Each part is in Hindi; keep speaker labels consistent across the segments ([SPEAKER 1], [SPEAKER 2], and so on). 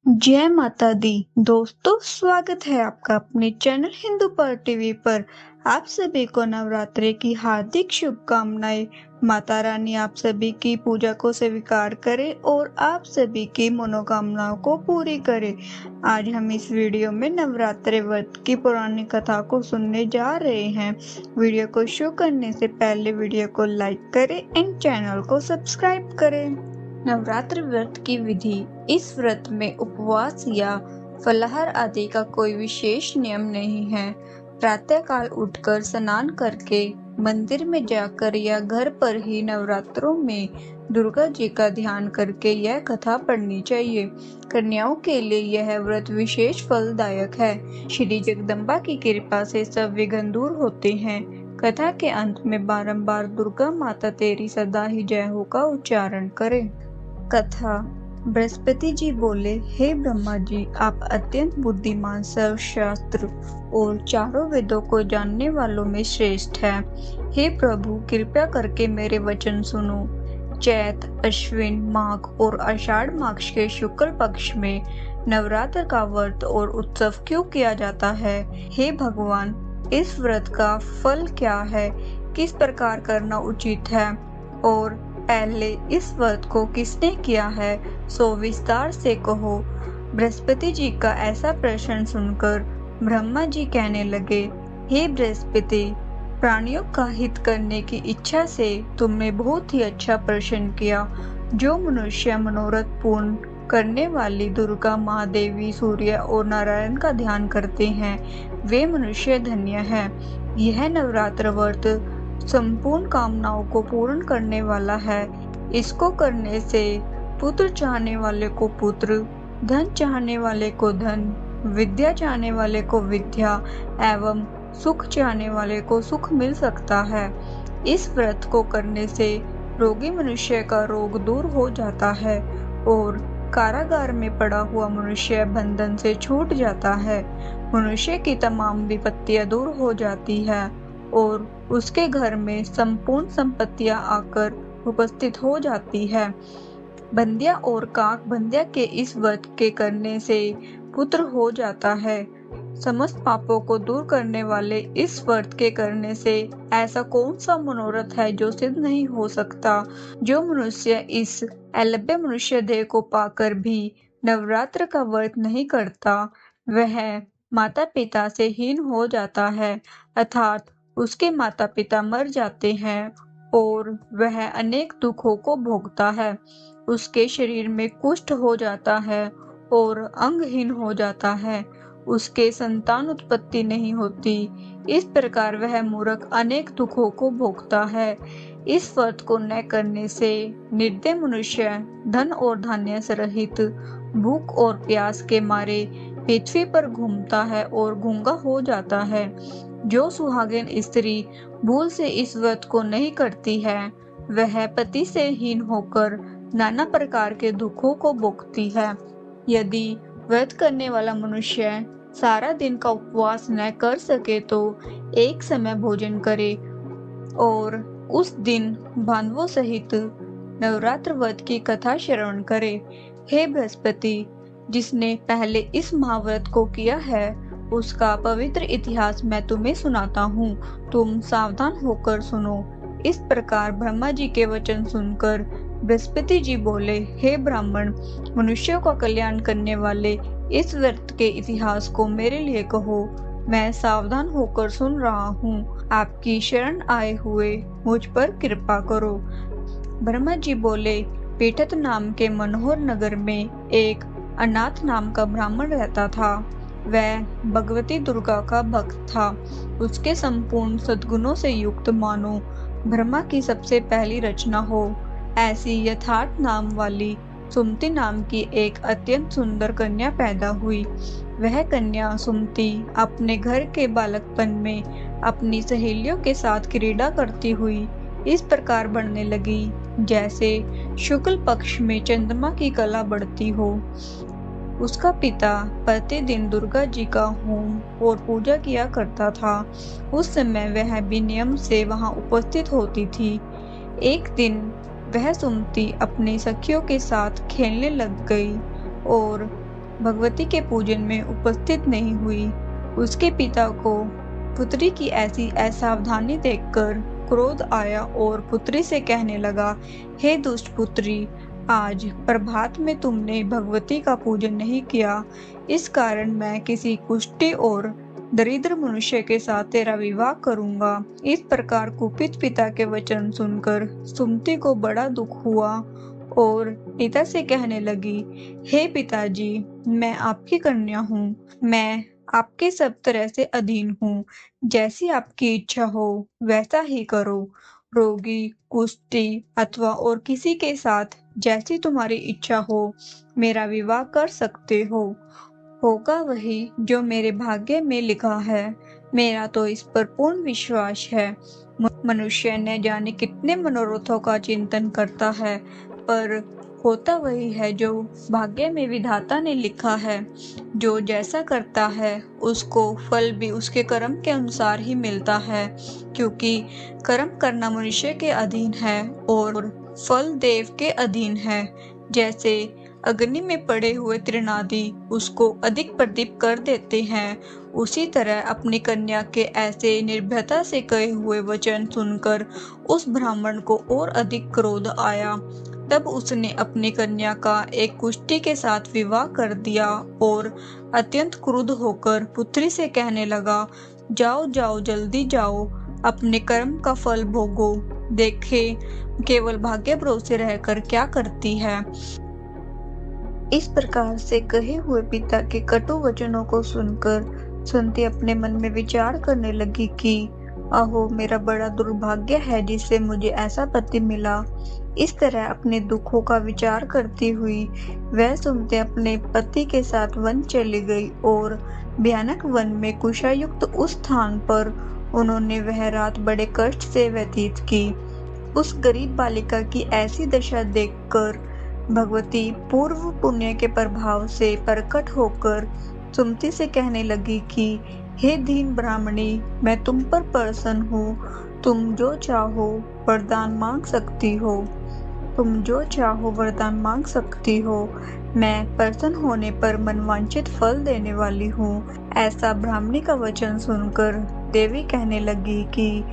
[SPEAKER 1] जय माता दी। दोस्तों, स्वागत है आपका अपने चैनल हिंदू पर टीवी पर। आप सभी को नवरात्रि की हार्दिक शुभकामनाएं। माता रानी आप सभी की पूजा को स्वीकार करे और आप सभी की मनोकामनाओं को पूरी करे। आज हम इस वीडियो में नवरात्रि व्रत की पुरानी कथा को सुनने जा रहे हैं। वीडियो को शुरू करने से पहले वीडियो को लाइक करें एंड चैनल को सब्सक्राइब करें। नवरात्र व्रत की विधि। इस व्रत में उपवास या फलाहार आदि का कोई विशेष नियम नहीं है। प्रातःकाल उठकर स्नान करके मंदिर में जाकर या घर पर ही नवरात्रों में दुर्गा जी का ध्यान करके यह कथा पढ़नी चाहिए। कन्याओं के लिए यह व्रत विशेष फलदायक है। श्री जगदम्बा की कृपा से सब विघ्न दूर होते हैं। कथा के अंत में बारंबार दुर्गा माता तेरी सदा ही जय हो का उच्चारण करें। कथा। बृहस्पति जी बोले, हे ब्रह्मा जी, आप अत्यंत बुद्धिमान, सर्वशास्त्र और चारों वेदों को जानने वालों में श्रेष्ठ हैं। हे प्रभु, कृपया करके मेरे वचन सुनो। चैत, अश्विन माघ और आषाढ़ मास के शुक्ल पक्ष में नवरात्र का व्रत और उत्सव क्यों किया जाता है? हे भगवान, इस व्रत का फल क्या है? किस प्रकार करना उचित है? और पहले इस व्रत को किसने किया है, सो विस्तार से कहो। बृहस्पति जी का ऐसा प्रश्न सुनकर ब्रह्मा जी कहने लगे, हे बृहस्पति, प्राणियों का हित करने की इच्छा से तुमने बहुत ही अच्छा प्रश्न किया। जो मनुष्य मनोरथ पूर्ण करने वाली दुर्गा, महादेवी, सूर्य और नारायण का ध्यान करते हैं, वे मनुष्य धन्य हैं। यह नवरात्र व्रत संपूर्ण कामनाओं को पूर्ण करने वाला है। इसको करने से पुत्र चाहने वाले को पुत्र, धन चाहने वाले को धन, विद्या चाहने वाले को विद्या एवं सुख चाहने वाले को सुख मिल सकता है। इस व्रत को करने से रोगी मनुष्य का रोग दूर हो जाता है और कारागार में पड़ा हुआ मनुष्य बंधन से छूट जाता है। मनुष्य की तमाम विपत्तियां दूर हो जाती है और उसके घर में संपूर्ण संपत्तियां आकर उपस्थित हो जाती है। बंध्या और काक बंध्या के इस व्रत के करने से पुत्र हो जाता है। समस्त पापों को दूर करने वाले इस व्रत के करने से ऐसा कौन सा मनोरथ है जो सिद्ध नहीं हो सकता? जो मनुष्य इस अलभ्य मनुष्य देह को पाकर भी नवरात्र का व्रत नहीं करता, वह माता पिता से हीन हो जाता है, अर्थात उसके माता पिता मर जाते हैं और वह अनेक दुखों को भोगता है। उसके शरीर में कुष्ठ हो जाता है और अंगहीन हो जाता है। उसके संतान उत्पत्ति नहीं होती। इस प्रकार वह मूर्ख अनेक दुखों को भोगता है। इस व्रत को न करने से निर्दय मनुष्य धन और धान्य से रहित भूख और प्यास के मारे पृथ्वी पर घूमता है और गूंगा हो जाता है। जो सुहागिन स्त्री भूल से इस व्रत को नहीं करती है, वह पति से हीन होकर नाना प्रकार के दुखों को भोगती है। यदि व्रत करने वाला मनुष्य सारा दिन का उपवास न कर सके तो एक समय भोजन करे और उस दिन बांधवों सहित नवरात्र व्रत की कथा श्रवण करे। हे बृहस्पति, जिसने पहले इस महाव्रत को किया है, उसका पवित्र इतिहास मैं तुम्हें सुनाता हूँ। तुम सावधान होकर सुनो। इस प्रकार ब्रह्मा जी के वचन सुनकर बृहस्पति जी बोले, हे ब्राह्मण, मनुष्यों का कल्याण करने वाले इस व्रत के इतिहास को मेरे लिए कहो। मैं सावधान होकर सुन रहा हूँ। आपकी शरण आए हुए मुझ पर कृपा करो। ब्रह्मा जी बोले, पीठत नाम के मनोहर नगर में एक अनाथ नाम का ब्राह्मण रहता था। वह भगवती दुर्गा का भक्त था। उसके संपूर्ण सद्गुणों से युक्त मानो ब्रह्मा की सबसे पहली रचना हो, ऐसी यथार्थ नाम वाली सुमति नाम की एक अत्यंत सुंदर कन्या पैदा हुई। वह कन्या सुमति अपने घर के बालकपन में अपनी सहेलियों के साथ क्रीड़ा करती हुई इस प्रकार बढ़ने लगी जैसे शुक्ल पक्ष में चंद्रमा की कला बढ़ती हो। उसका पिता प्रतिदिन दुर्गा जी का होम और पूजा किया करता था। उस समय वह भी नियम से वहां उपस्थित होती थी। एक दिन वह सुमति अपनी सखियों के साथ खेलने लग गई और भगवती के पूजन में उपस्थित नहीं हुई। उसके पिता को पुत्री की ऐसी असावधानी देखकर क्रोध आया और पुत्री से कहने लगा, हे दुष्ट पुत्री, आज प्रभात में तुमने भगवती का पूजन नहीं किया, इस कारण मैं किसी कुष्ठी और दरिद्र मनुष्य के साथ तेरा विवाह करूंगा। इस प्रकार कुपित पिता के वचन सुनकर सुमति को बड़ा दुख हुआ और पिता से कहने लगी, हे पिताजी, मैं आपकी कन्या हूँ, मैं आपके सब तरह से अधीन हूँ, जैसी आपकी इच्छा हो वैसा ही करो। रोगी, कुष्ठी अथवा और किसी के साथ जैसी तुम्हारी इच्छा हो मेरा विवाह कर सकते हो। होगा वही जो मेरे भाग्य में लिखा है। मेरा तो इस पर पूर्ण विश्वास है। मनुष्य न जाने कितने मनोरथों का चिंतन करता है, पर होता वही है जो भाग्य में विधाता ने लिखा है। जो जैसा करता है उसको फल भी उसके कर्म के अनुसार ही मिलता है, क्योंकि कर्म करना मनुष्य के अधीन है और फल देव के अधीन है। जैसे अग्नि में पड़े हुए तृणादि उसको अधिक प्रदीप कर देते हैं, उसी तरह अपनी कन्या के ऐसे निर्भयता से कहे हुए वचन सुनकर उस ब्राह्मण को और अधिक क्रोध आया। तब उसने अपनी कन्या का एक कुष्ठी के साथ विवाह कर दिया और अत्यंत क्रुद्ध होकर पुत्री से कहने लगा, जाओ जाओ जल्दी जाओ, अपने कर्म का फल भोगो। देखे केवल भाग्य भरोसे रहकर क्या करती है। इस प्रकार से कहे हुए पिता के कटु वचनों को सुनकर सुनती अपने मन में विचार करने लगी कि अहो, मेरा बड़ा दुर्भाग्य है जिससे मुझे ऐसा पति मिला। इस तरह अपने दुखों का विचार करती हुई वह सुनते अपने पति के साथ वन चली गई और भयानक वन में कुशायुक्त उस स्थान पर उन्होंने वह रात बड़े कष्ट से व्यतीत की। उस गरीब बालिका की ऐसी दशा देखकर भगवती पूर्व पुण्य के प्रभाव से प्रकट होकर सुमति से कहने लगी कि हे दीन ब्राह्मणी, मैं तुम पर प्रसन्न हूँ। तुम जो चाहो वरदान मांग सकती हो। तुम जो चाहो वरदान मांग सकती हो। मैं प्रसन्न होने पर मनवांछित फल देने वाली हूँ। ऐसा ब्राह्मणी का वचन सुनकर देवी कहने लगी कि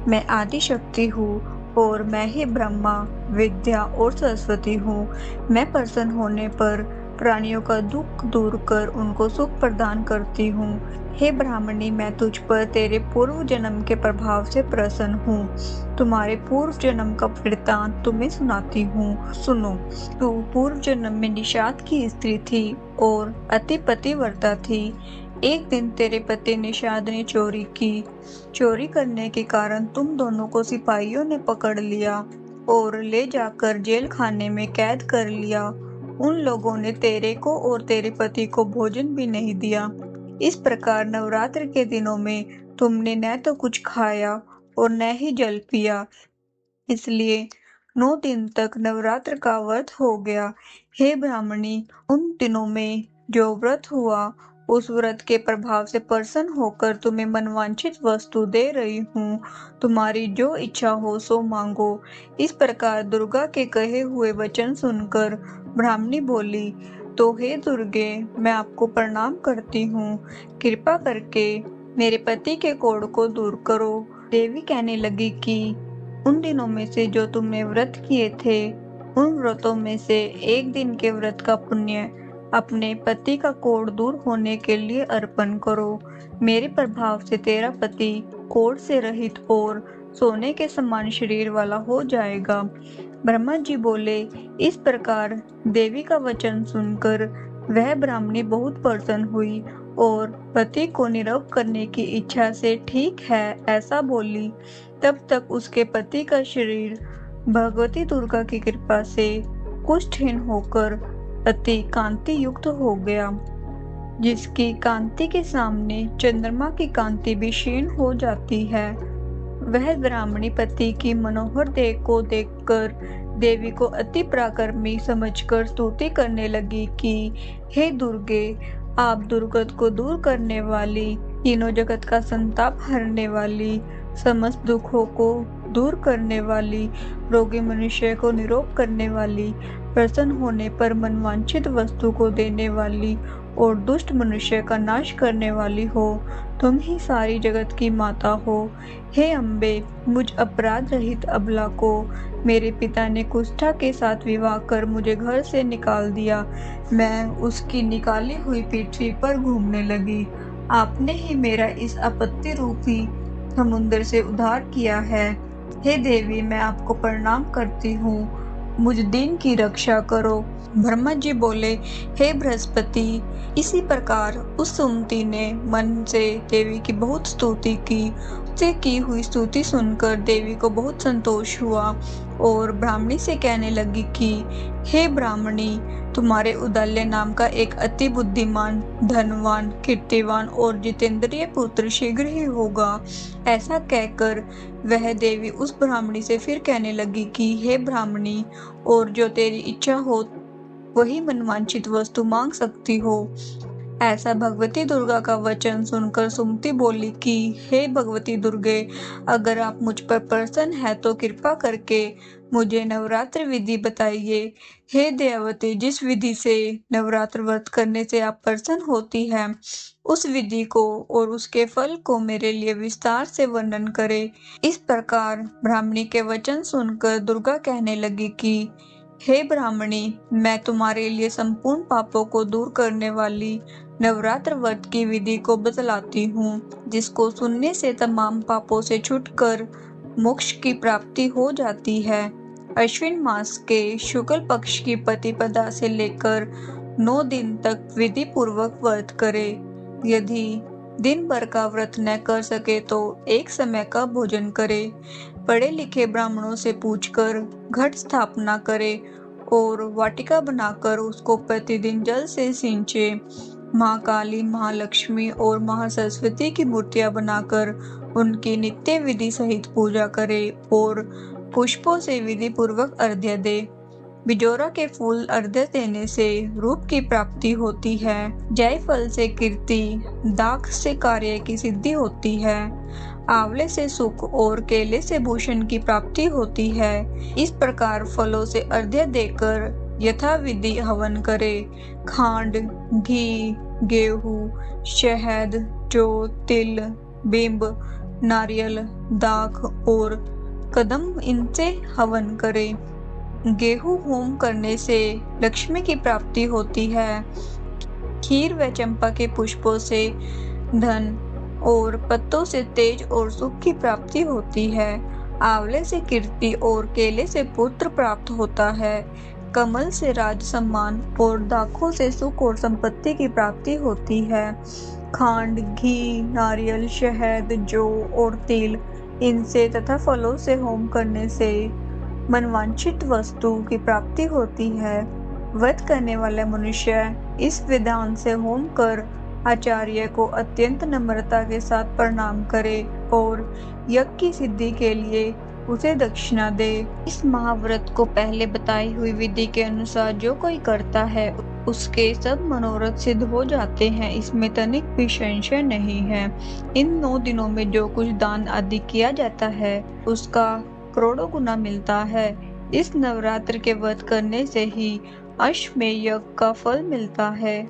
[SPEAKER 1] मैं आदि शक्ति हूँ और मैं ही ब्रह्मा, विद्या और सरस्वती हूँ। मैं प्रसन्न होने पर प्राणियों का दुख दूर कर उनको सुख प्रदान करती हूँ। हे ब्राह्मणी, मैं तुझ पर तेरे पूर्व जन्म के प्रभाव से प्रसन्न हूँ। तुम्हारे पूर्व जन्म का वृत्तांत तुम्हें सुनाती हूँ, सुनो। तू पूर्व जन्म में निषाद की स्त्री थी और अति पतिव्रता थी। एक दिन तेरे पति निषाद ने चोरी की। चोरी करने के कारण तुम दोनों को सिपाहियों ने पकड़ लिया और ले जाकर जेल खाने में कैद कर लिया। उन लोगों ने तेरे को और तेरे पति को भोजन भी नहीं दिया। इस प्रकार नवरात्र के दिनों में तुमने न तो कुछ खाया और न ही जल पिया, इसलिए 9 दिन तक नवरात्र का व्रत हो गया। हे ब्राह्मणी, उन दिनों में जो व्रत हुआ उस व्रत के प्रभाव से प्रसन्न होकर तुम्हें मनवांछित वस्तु दे रही हूँ। तुम्हारी जो इच्छा हो सो मांगो। इस प्रकार दुर्गा के कहे हुए वचन सुनकर ब्राह्मणी बोली, तो हे दुर्गे, मैं आपको प्रणाम करती हूँ। कृपा करके मेरे पति के कोढ़ को दूर करो। देवी कहने लगी कि उन दिनों में से जो तुमने व्रत किए थे, उन व्रतों में से एक दिन के व्रत का पुण्य अपने पति का कोढ़ दूर होने के लिए अर्पण करो। मेरे प्रभाव से तेरा पति कोढ़ से रहित और सोने के समान शरीर वाला हो जाएगा। ब्रह्मा जी बोले। इस प्रकार देवी का वचन सुनकर वह ब्राह्मणी बहुत प्रसन्न हुई और पति को निरव करने की इच्छा से ठीक है ऐसा बोली। तब तक उसके पति का शरीर भगवती दुर्गा की कृपा से कुष्ठहीन होकर अति कांति युक्त हो गया, जिसकी कांति के सामने चंद्रमा की कांति भी क्षीण हो जाती है। वह ब्राह्मणी पति की मनोहर देह को देखकर देवी को अति पराक्रमी समझकर स्तुति करने लगी कि हे दुर्गे, आप दुर्गत को दूर करने वाली, तीनों जगत का संताप हरने वाली, समस्त दुखों को दूर करने वाली, रोगी मनुष्य को निरोग करने वाली, प्रसन्न होने पर मनवांछित वस्तु को देने वाली और दुष्ट मनुष्य का नाश करने वाली हो। तुम ही सारी जगत की माता हो। हे अम्बे, मुझ अपराध रहित अबला को मेरे पिता ने कुष्ठा के साथ विवाह कर मुझे घर से निकाल दिया। मैं उसकी निकाली हुई पृथ्वी पर घूमने लगी। आपने ही मेरा इस आपत्ति रूपी समुद्र से उद्धार किया है। हे देवी, मैं आपको प्रणाम करती हूँ। मुझ दीन की रक्षा करो। ब्रह्मा जी बोले, हे बृहस्पति। इसी प्रकार उस सुमति ने मन से देवी की बहुत स्तुति की। उससे की हुई स्तुति सुनकर देवी को बहुत संतोष हुआ और ब्राह्मणी से कहने लगी कि हे ब्राह्मणी, तुम्हारे उदल्य नाम का एक अति बुद्धिमान, धनवान, कीर्तिवान और जितेंद्रिय पुत्र शीघ्र ही होगा। ऐसा कहकर वह देवी उस ब्राह्मणी से फिर कहने लगी कि हे ब्राह्मणी, और जो तेरी इच्छा हो वही मनवांछित वस्तु मांग सकती हो। ऐसा भगवती दुर्गा का वचन सुनकर सुमति बोली कि हे भगवती दुर्गे, अगर आप मुझ पर प्रसन्न है तो कृपा करके मुझे नवरात्र विधि बताइए। हे दयावती, जिस विधि से नवरात्र व्रत करने से आप प्रसन्न होती है, उस विधि को और उसके फल को मेरे लिए विस्तार से वर्णन करें। इस प्रकार ब्राह्मणी के वचन सुनकर दुर्गा कहने लगी कि हे ब्राह्मणी, मैं तुम्हारे लिए संपूर्ण पापों को दूर करने वाली नवरात्र व्रत की विधि को बतलाती हूँ, जिसको सुनने से तमाम पापों से छूटकर मोक्ष की प्राप्ति हो जाती है। अश्विन मास के शुक्ल पक्ष की प्रतिपदा से लेकर 9 दिन तक विधि पूर्वक व्रत करे। यदि दिन भर का व्रत न कर सके तो एक समय का भोजन करे। पढ़े लिखे ब्राह्मणों से पूछकर घट स्थापना करे और वाटिका बनाकर उसको प्रतिदिन जल से सींचे। माँ काली, महालक्ष्मी और महासरस्वती की मूर्तियां बनाकर उनकी नित्य विधि सहित पूजा करे और पुष्पों से विधि पूर्वक अर्घ्य दे। बिजोरा के फूल अर्घ्य देने से रूप की प्राप्ति होती है। जायफल से कीर्ति, दाख से कार्य की सिद्धि होती है। आंवले से सुख और केले से भूषण की प्राप्ति होती है। इस प्रकार फलों से अर्घ्य देकर यथाविधि हवन करे। खांड, घी, गेहूं, शहद, जौ, तिल, बिंब, नारियल, दाख और कदम इनसे हवन करे। गेहूं होम करने से लक्ष्मी की प्राप्ति होती है। खीर व चंपा के पुष्पों से धन और पत्तों से तेज और सुख की प्राप्ति होती है। आंवले से कीर्ति और केले से पुत्र प्राप्त होता है। कमल से राज सम्मान और दाखों से सुख और संपत्ति की प्राप्ति होती है। खांड, घी, नारियल, शहद, जौ और तिल इनसे तथा फलों से होम करने से मनवांछित वस्तु की प्राप्ति होती है। व्रत करने वाला मनुष्य इस विधान से होम कर आचार्य को अत्यंत नम्रता के साथ प्रणाम करे और यज्ञ की सिद्धि के लिए उसे दक्षिणा दे। इस महाव्रत को पहले बताई हुई विधि के अनुसार जो कोई करता है उसके सब मनोरथ सिद्ध हो जाते हैं, इसमें तनिक भी संशय नहीं है। इन 9 दिनों में जो कुछ दान आदि किया जाता है उसका करोड़ों गुना मिलता है। इस नवरात्र के व्रत करने से ही अश्वमेध यज्ञ का फल मिलता है।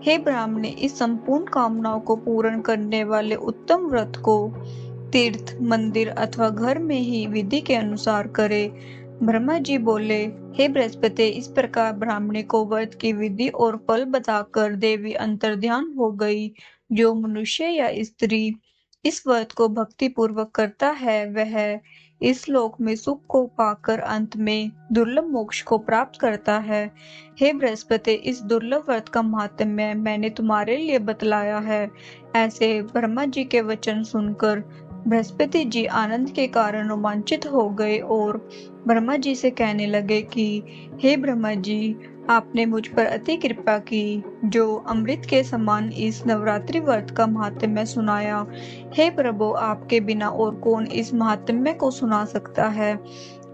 [SPEAKER 1] हे ब्राह्मणे, इस संपूर्ण कामनाओं को पूर्ण करने वाले उत्तम व्रत को तीर्थ, मंदिर अथवा घर में ही विधि के अनुसार करे। ब्रह्मा जी बोले, हे बृहस्पति, इस प्रकार ब्राह्मणी को व्रत की विधि और फल बताकर देवी अंतर्ध्यान हो गई। जो मनुष्य या स्त्री इस व्रत को भक्ति पूर्वक करता है वह इस लोक में सुख को पाकर अंत में दुर्लभ मोक्ष को प्राप्त करता है। हे बृहस्पति, इस दुर्लभ व्रत का महात्म्य मैंने तुम्हारे लिए बतलाया है। ऐसे ब्रह्मा जी के वचन सुनकर बृहस्पति जी आनंद के कारण रोमांचित हो गए और ब्रह्मा जी से कहने लगे कि हे ब्रह्मा जी, आपने मुझ पर अति कृपा की, जो अमृत के समान इस नवरात्रि व्रत का महात्म्य सुनाया। हे प्रभु, आपके बिना और कौन इस महात्म्य को सुना सकता है।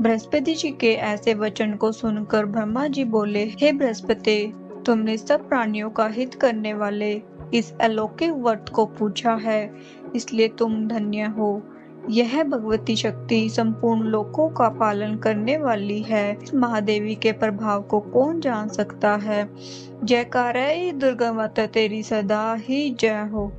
[SPEAKER 1] बृहस्पति जी के ऐसे वचन को सुनकर ब्रह्मा जी बोले, हे बृहस्पति, तुमने सब प्राणियों का हित करने वाले इस अलौकिक व्रत को पूछा है, इसलिए तुम धन्य हो। यह भगवती शक्ति संपूर्ण लोकों का पालन करने वाली है। इस महादेवी के प्रभाव को कौन जान सकता है। जयकारा दुर्गा माता तेरी सदा ही जय हो।